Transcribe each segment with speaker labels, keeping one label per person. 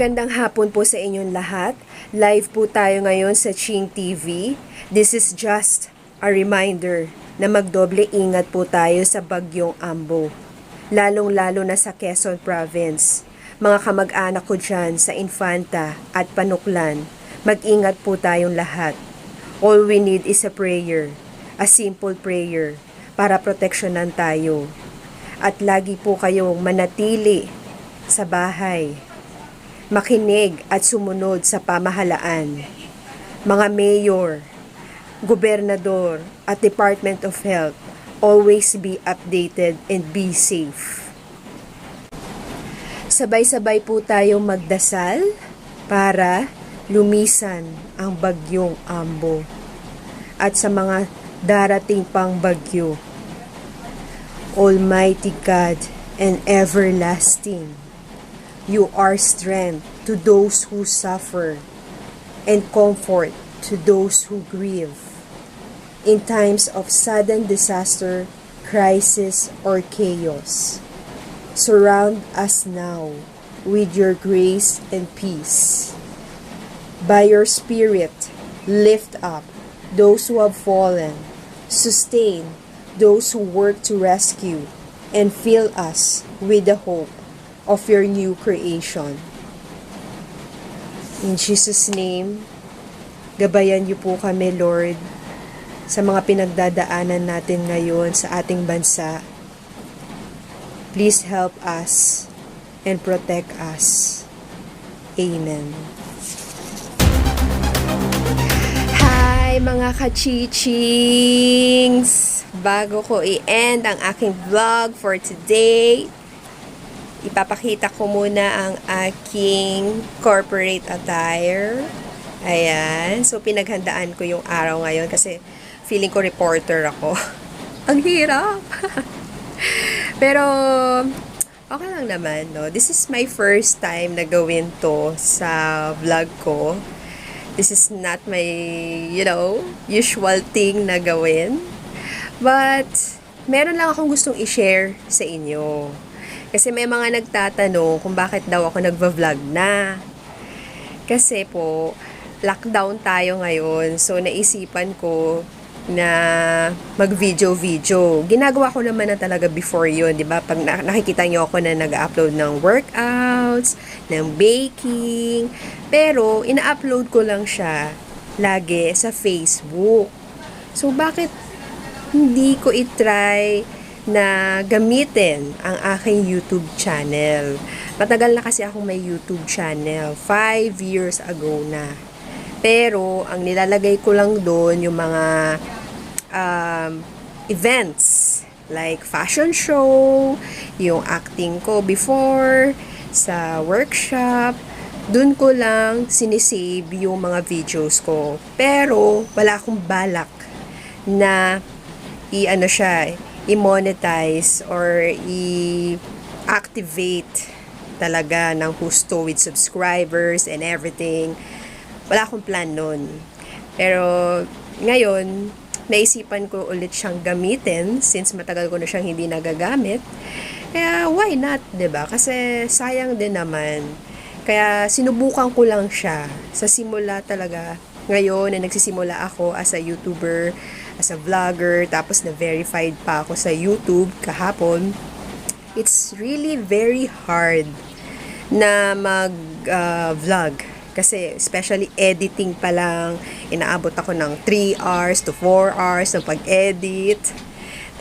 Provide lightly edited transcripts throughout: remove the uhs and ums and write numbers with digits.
Speaker 1: Magandang hapon po sa inyong lahat. Live po tayo ngayon sa Ching TV. This is just a reminder na magdoble ingat po tayo sa bagyong Ambo. Lalong-lalo na sa Quezon Province. Mga kamag-anak ko dyan sa Infanta at Panuklan, mag-ingat po tayong lahat. All we need is a prayer, a simple prayer, para proteksyonan tayo. At lagi po kayong manatili sa bahay. Makinig at sumunod sa pamahalaan. Mga mayor, gobernador at Department of Health, always be updated and be safe. Sabay-sabay po tayong magdasal para lumisan ang bagyong Ambo at sa mga darating pang bagyo. Almighty God and everlasting, you are strength to those who suffer and comfort to those who grieve. In times of sudden disaster, crisis, or chaos, surround us now with your grace and peace. By your Spirit, lift up those who have fallen, sustain those who work to rescue, and fill us with the hope of your new creation. In Jesus' name, gabayan niyo po kami, Lord, sa mga pinagdadaanan natin ngayon sa ating bansa. Please help us and protect us. Amen. Hi mga kachichings! Bago ko i-end ang aking vlog for today, ipapakita ko muna ang aking corporate attire. Ayan. So, pinaghandaan ko yung araw ngayon kasi feeling ko reporter ako. Ang hirap! Pero, okay lang naman, no? This is my first time na gawin to sa vlog ko. This is not my, usual thing na gawin. But, meron lang akong gustong i-share sa inyo. Kasi may mga nagtatanong kung bakit daw ako nagva-vlog na. Kasi po, lockdown tayo ngayon. So, naisipan ko na mag-video-video. Ginagawa ko naman na talaga before yun, di ba? Pag nakikita nyo ako na nag-upload ng workouts, ng baking. Pero, ina-upload ko lang siya lagi sa Facebook. So, bakit hindi ko i-try na gamitin ang aking YouTube channel? Matagal na kasi akong may YouTube channel. 5 years ago na. Pero, ang nilalagay ko lang doon yung mga events. Like fashion show, yung acting ko before, sa workshop. Doon ko lang sinisave yung mga videos ko. Pero, wala akong balak na i-monetize or i-activate talaga ng husto with subscribers and everything. Wala akong plan nun. Pero ngayon, naisipan ko ulit siyang gamitin since matagal ko na siyang hindi nagagamit. Kaya why not, 'di ba? Kasi sayang din naman. Kaya sinubukan ko lang siya sa simula talaga. Ngayon na nagsisimula ako as a YouTuber, as a vlogger, tapos na-verified pa ako sa YouTube kahapon. It's really very hard na mag-vlog. Kasi especially editing pa lang, inaabot ako ng 3 hours to 4 hours ng pag-edit.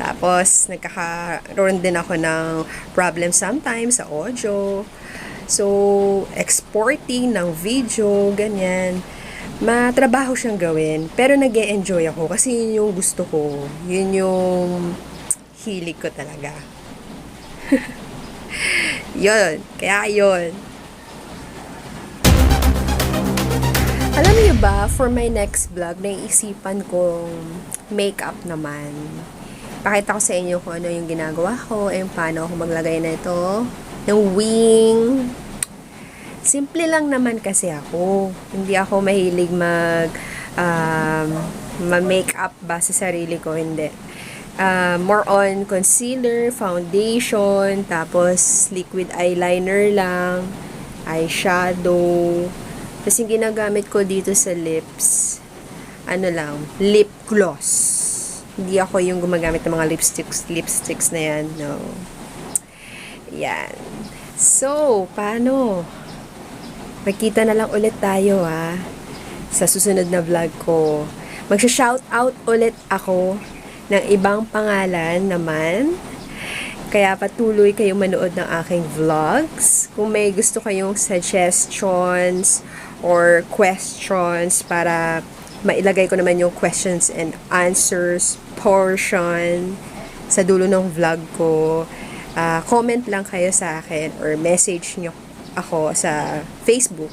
Speaker 1: Tapos nagkakaroon din ako ng problem sometimes sa audio. So, exporting ng video, ganyan. Matrabaho siyang gawin, pero nag-e-enjoy ako kasi yun yung gusto ko. Yun yung hilig ko talaga. Yun, kaya yun. Alam niyo ba, for my next vlog, naisipan kong makeup naman. Pakita ko sa inyo kung ano yung ginagawa ko, and paano ako maglagay na ito ng wing. Simple lang naman kasi ako. Hindi ako mahilig ma-makeup ba sa sarili ko, hindi. More on concealer, foundation, tapos liquid eyeliner lang. eyeshadow. Tapos yung ginagamit ko dito sa lips, ano lang, lip gloss. Hindi ako yung gumagamit ng mga lipsticks na yan, no. Yan. So, paano? Magkita na lang ulit tayo, ha, sa susunod na vlog ko. Magsha-shoutout ulit ako ng ibang pangalan naman. Kaya patuloy kayong manood ng aking vlogs. Kung may gusto kayong suggestions or questions para mailagay ko naman yung questions and answers portion sa dulo ng vlog ko, comment lang kayo sa akin or message nyo ako sa Facebook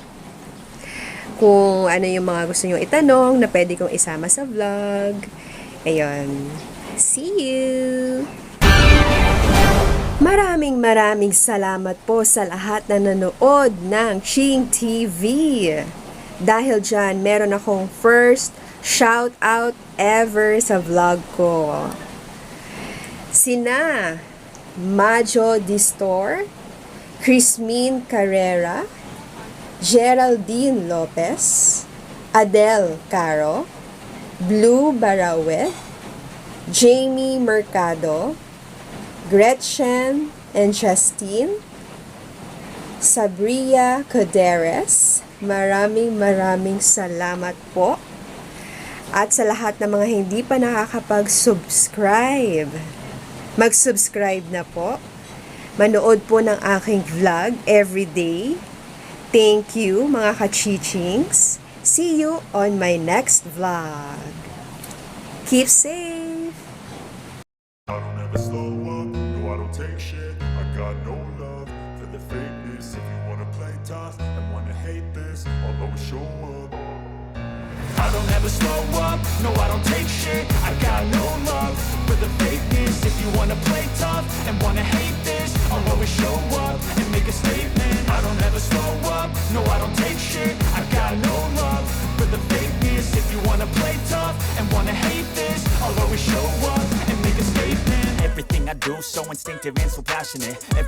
Speaker 1: kung ano yung mga gusto nyo itanong na pwede kong isama sa vlog. Ayun. See you! Maraming salamat po sa lahat na nanood ng Ching TV. Dahil dyan, meron akong first shout out ever sa vlog ko. Sina Majo Distor, Chrismine Carrera, Geraldine Lopez, Adele Caro, Blue Barawet, Jamie Mercado, Gretchen and Justine, Sabria Coderes, maraming salamat po. At sa lahat ng mga hindi pa nakakapag-subscribe, mag-subscribe na po. Manood po ng aking vlog everyday. Thank you mga kachichings. See you on my next vlog. Keep safe!
Speaker 2: I don't ever slow up, no I don't take shit. I got no love for the fakeness. If you wanna play tough and wanna hate this, I'll always show up. I don't ever slow up, no I don't take shit. I got no love for the fakeness. If you wanna play tough and wanna hate this, I'll always show up and make a statement. I don't ever slow up, no I don't take shit. I got no love for the fakeness. If you wanna play tough and wanna hate this, I'll always show up and make a statement.
Speaker 3: Everything I do so instinctive and so passionate.